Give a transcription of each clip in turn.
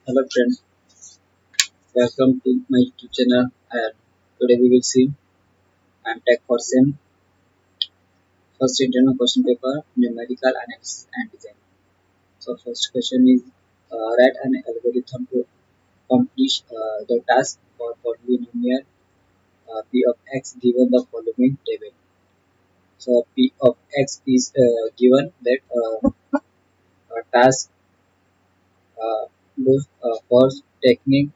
Hello friends, welcome to my YouTube channel and today we will see and tech for SIM first internal question paper numerical analysis and design. So first question is write an algorithm to accomplish the task for polynomial p of x given the following table. So p of x is given that a task uh, both for technique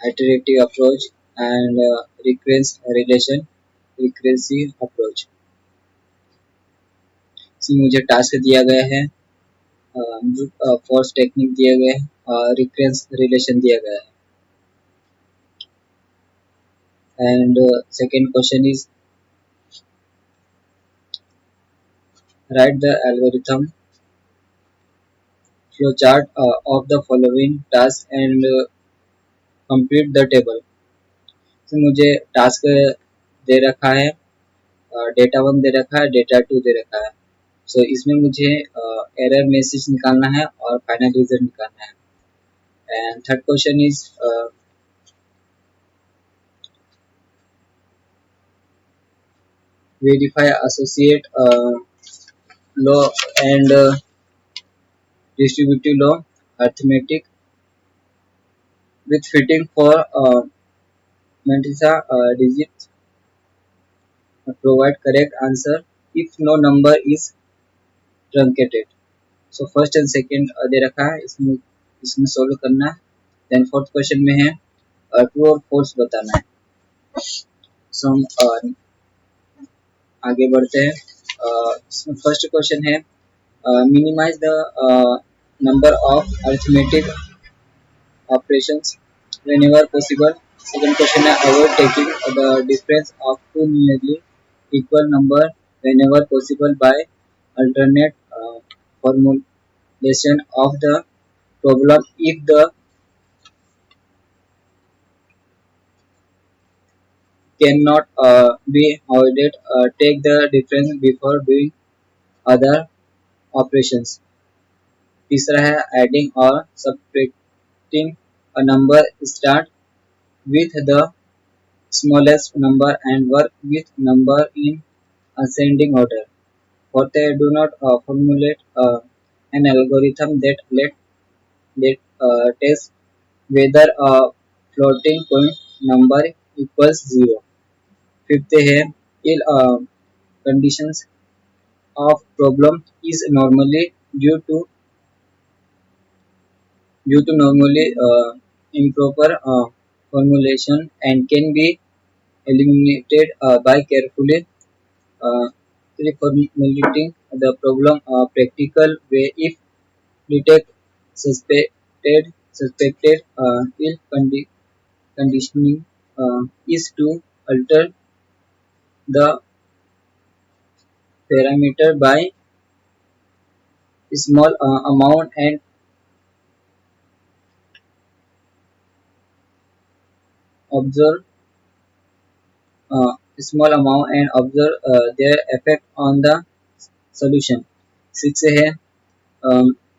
iterative approach and recurrency approach. सी मुझे task दिया गया है, force technique दिया गया है और recurrence relation दिया गया है and second question is right the algorithm flow chart of the following task and complete the table. तो मुझे टास्क दे रखा है, डेटा वन दे रखा है, डेटा टू दे रखा है। सो इसमें मुझे एरर मैसेज निकालना है और फाइनल रिजल्ट निकालना है। And third question is verify associate law and distributive law arithmetic with fitting for Mantissa digits provide correct answer if no number is truncated. So first and second दे रखा है, इसमें solve करना है। Then fourth question में है true और false बताना है। सो हम आगे बढ़ते हैं। इसमें फर्स्ट क्वेश्चन है minimize the number of arithmetic operations whenever possible. Second question is avoid taking the difference of two nearly equal number whenever possible by alternate formulation of the problem if the cannot be avoided. Take the difference before doing other operations. तीसरा है adding or subtracting a number start with the smallest number and work with number in ascending order. Fourth, do not formulate an algorithm that tests whether a floating point number equals zero. Fifth है if conditions of problem is normally due to normally improper formulation and can be eliminated by carefully uh, reformulating the problem practical way if detect suspected ill conditioning is to alter the parameter by small amount and observe their effect on the solution. 6 है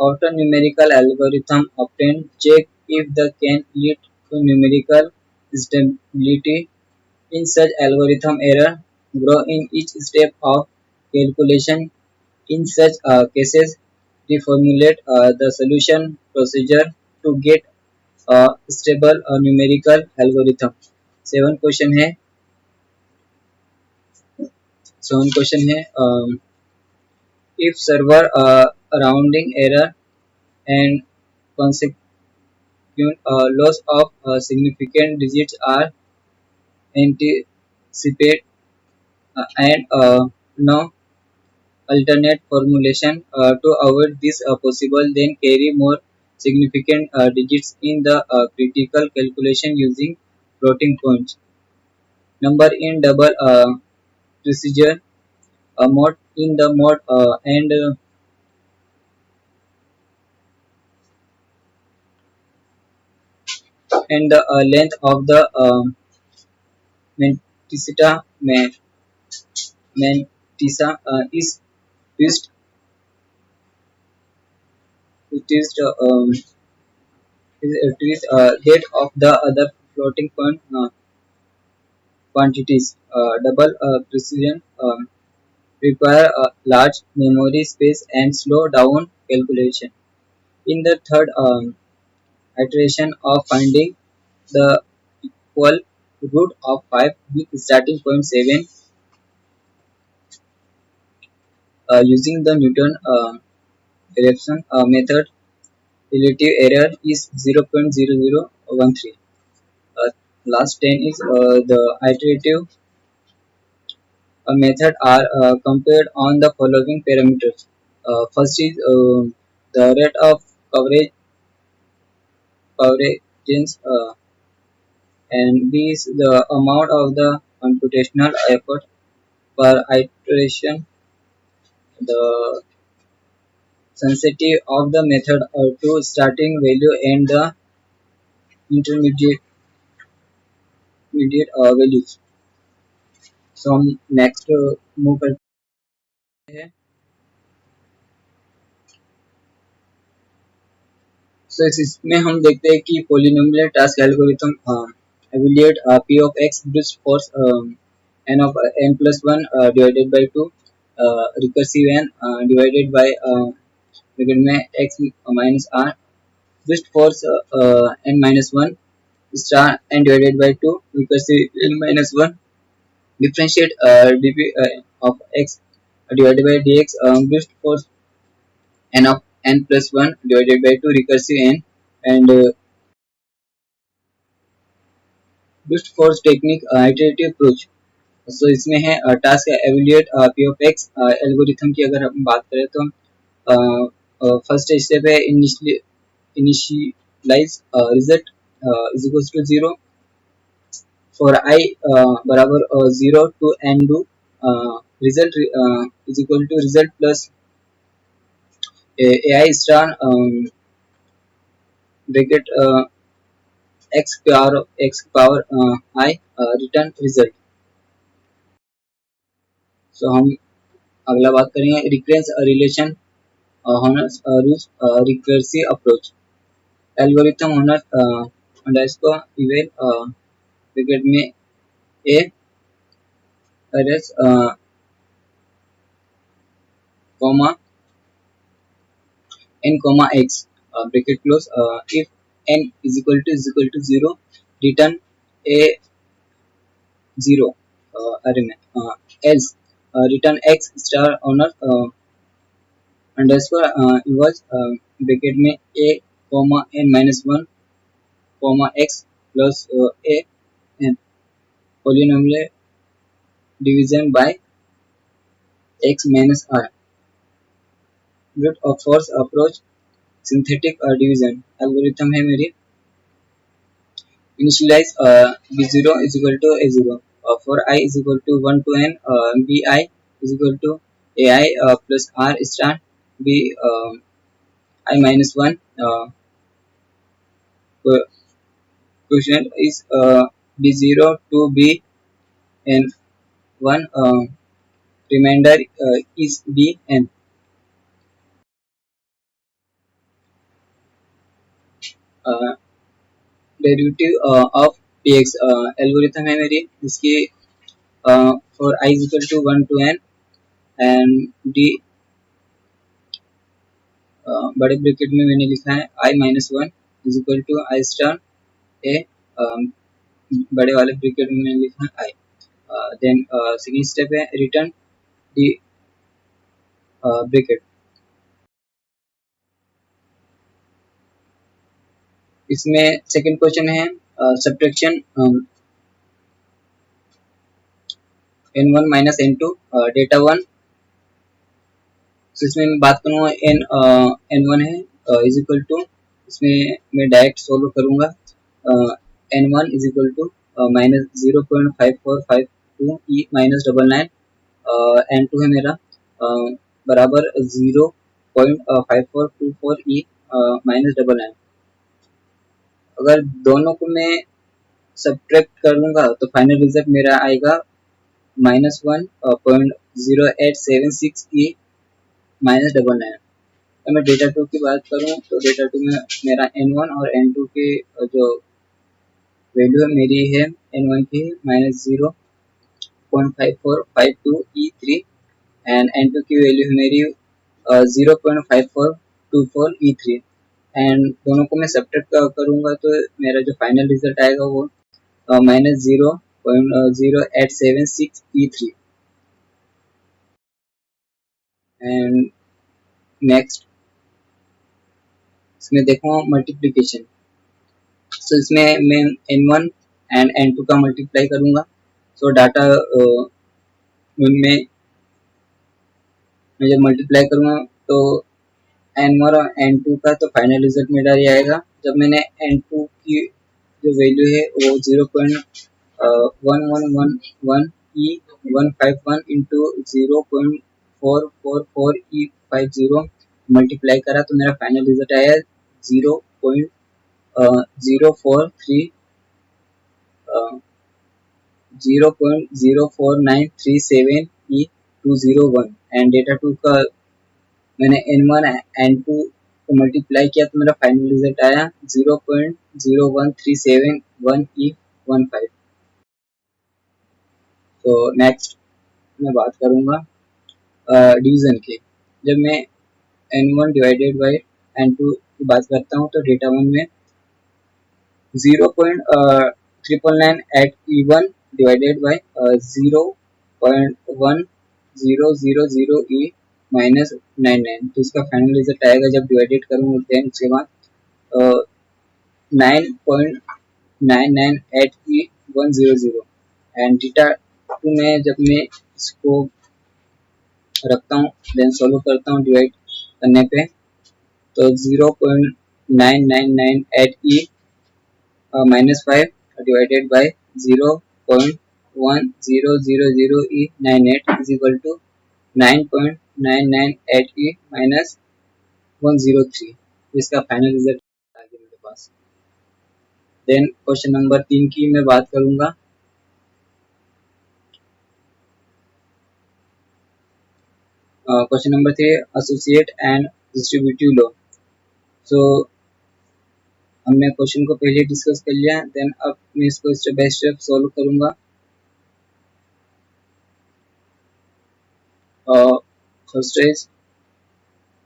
after numerical algorithm obtained check if the can lead to numerical stability. In such algorithm error grow in each step of calculation. In such cases reformulate the solution procedure to get a stable numerical algorithm. Seven question है if server rounding error and consequent loss of significant digits are anticipated and no alternate formulation to avoid this possible then carry more significant digits in the critical calculation using floating points number in double procedure mode in the mode and the length of the Manticita Mantissa is used is that of the other floating point quantities. Double precision require a large memory space and slow down calculation. In the third iteration of finding the equal root of 5 with starting point 7 using the Newton direction method, relative error is 0.0013. Uh, Last 10 is the iterative method are compared on the following parameters. First is the rate of coverage and B is the amount of the computational effort per iteration, the sensitivity of the method to starting value and the intermediate values. So हम next move करते हैं. So इसमें हम देखते हैं कि polynomial task algorithm evaluate p of x brute force n of n plus 1 divided by 2 recursive n divided by bracket में x minus r brute force n minus 1 star n divided by 2 recursive n minus 1 differentiate dp of x divided by dx brute force n of n plus 1 divided by 2 recursive n and brute force technique iterative approach. So इसमें है task evaluate P of X algorithm की अगर हम बात करें तो first step है initialize result is equals to 0 for I बराबर 0 to N do result is equal to result plus A I star bracket x power I return result. So हम अगला बात करेंगे recurrence relation Horner's rules recursive approach algorithm Horner's underscore eval bracket में a errors comma n comma x bracket close if n is equal to 0 return a 0 array में else return x star owner underscore equals bracket में a comma n minus 1 comma x plus a n polynomial division by x minus r brute force approach synthetic division algorithm है मेरी initialize b0 is equal to a0 for I is equal to 1 to n bi is equal to ai plus r star b I minus 1 question is b0 to b and 1 remainder is b n derivative of dx algorithm है मेरी इसकी for I is equal to 1 to n and d बड़े bracket में मैंने लिखा है I minus 1 is equal to I star a बड़े वाले ब्रैकेट में मैंने लिखा है I देन सेकेंड स्टेप है रिटर्न दी ब्रैकेट. इसमें सेकंड क्वेश्चन है subtraction n1 minus n2 data 1. तो इसमें मैं बात करूँगा n1 है इज इक्वल टू इसमें मैं डायरेक्ट सोल्व करूँगा n1 is equal to minus 0.5452 E minus 99 n2 है मेरा बराबर 0.5424 ई माइनस 99. अगर दोनों को मैं सब्ट्रैक्ट करूँगा तो फाइनल रिजल्ट मेरा आएगा -1.0876 ई माइनस 99. तो मैं डेटा टू की बात करूँ तो डेटा टू में मेरा N1 और N2 की जो वैल्यू है मेरी है N1 की -0.5452 E3 एंड N2 की वैल्यू है मेरी 0.5424 E3 एंड दोनों को मैं सब्ट्रैक्ट करूंगा तो मेरा जो फाइनल रिजल्ट आएगा वो -0.0876 E3 एंड नेक्स्ट इसमें देखो मल्टीप्लिकेशन। सो इसमें मैं N1 एंड N2 का मल्टीप्लाई करूंगा। सो डाटा में मैं जब मल्टीप्लाई करूंगा तो N1 और N2 का तो फाइनल रिजल्ट मेरा ये आएगा। जब मैंने N2 की जो वैल्यू है वो 0.1111E151 इंटू 0.444E50 मल्टीप्लाई करा तो मेरा फाइनल रिजल्ट आया 0.04337E201 एंड डेटा टू का मैंने N1 N2 को मल्टीप्लाई किया तो मेरा फाइनल रिजल्ट आया 0.01371E15। तो नेक्स्ट मैं बात करूंगा डिवीजन की। जब मैं N1 डिवाइडेड बाई N2 की बात करता हूँ तो डेटा वन में 0.999 डिवाइडेड बाई 0.1000E-99 तो इसका फाइनल रिजल्ट आएगा जब डिवाइडेड करूँगा देन उसके बाद 9.998E100 एंड डेटा टू में जब मैं इसको रखता हूँ देन सॉल्व करता हूँ डिवाइड करने पे तो 0.9998E -5 divided by 0.1000E98 is equal to 9.998E -103। इसका फाइनल रिजल्ट आ गया मेरे पास। देन क्वेश्चन नंबर 3 की मैं बात करूंगा। Question number 3 associate and distributive law. So हमने क्वेश्चन को पहले डिस्कस कर लिया देन अब मैं इसको स्टेप बाय स्टेप सॉल्व करूंगा। फर्स्ट इज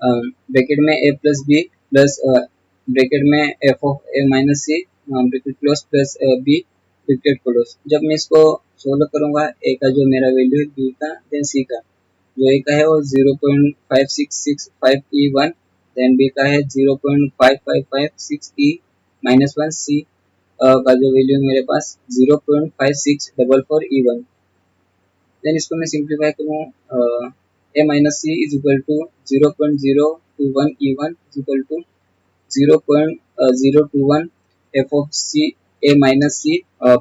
ब्रैकेट में a plus B plus bracket में f of a minus C bracket close plus b bracket close. जब मैं इसको सोल्व करूंगा a का जो मेरा वैल्यू है b का देन c का जो a का है वो 0.5665E1 देन b का है 0.5556E -1 c का जो वैल्यू मेरे पास 0.5644E1। देन इसको मैं सिंप्लीफाई करूँ a minus c is equal to 0.021E1 is equal to 0.021 f of c a minus c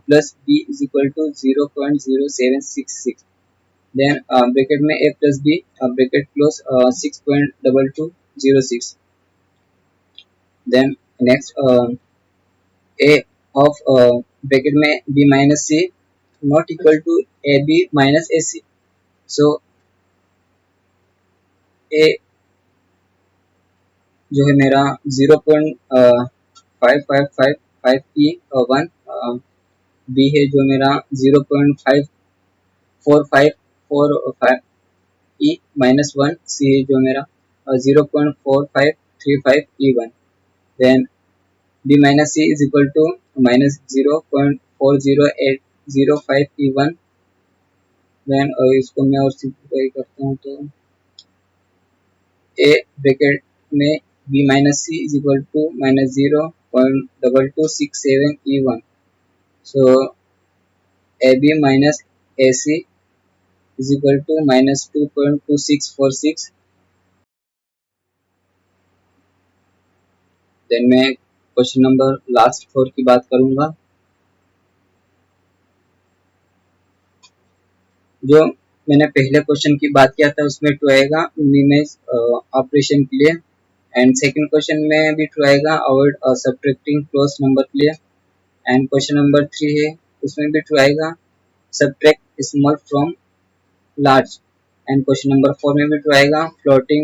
plus b is equal to 0.0766 then bracket में a plus b bracket close 6.2206 then next a of bracket में b minus c not equal to ab minus ac so a जो है मेरा 0.5555E1 B है जो मेरा 0.5455E -1 सी है जो मेरा 0.4535E1 then B minus C is equal to -0.40805E1 then इसको मैं और सिंप्लीफाई करता हूँ तो a ब्रैकेट में b minus c is equal to -0.2267E1 so ab minus ac is equal to -2.2646 then मैं क्वेश्चन नंबर लास्ट 4 की बात करूंगा। जो मैंने पहले क्वेश्चन की बात किया था उसमें ट्रू आएगा मिनिमाइज ऑपरेशन के लिए एंड सेकंड क्वेश्चन में भी ट्रू आएगा अवॉइड सब्ट्रैक्टिंग क्लोज नंबर के लिए एंड क्वेश्चन नंबर 3 है उसमें भी ट्रू आएगा subtract small from large and question number 4 में भी ट्रू आएगा floating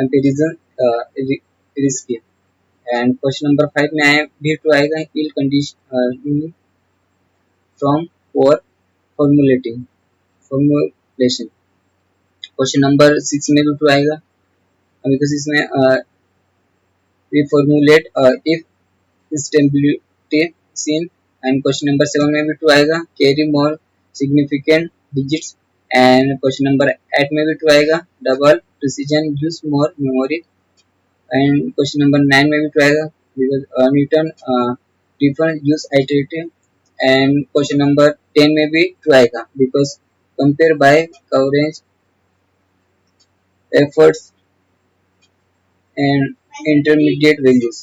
comparison risky. And question number 5 में आया भी टू आएगा ill condition from or formulation. Question number 6 में भी टू आएगा बिकॉज इसमें we formulate if stability seen. And question number 7 में भी टू आएगा carry more significant digits. And question number 8 में भी टू आएगा double precision use more memory. And question number 9 में भी टू आएगा because Newton different use iterative. And question number 10 में भी टू आएगा because compare by coverage efforts and intermediate values.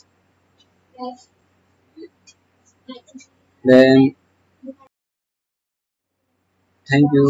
Then thank you.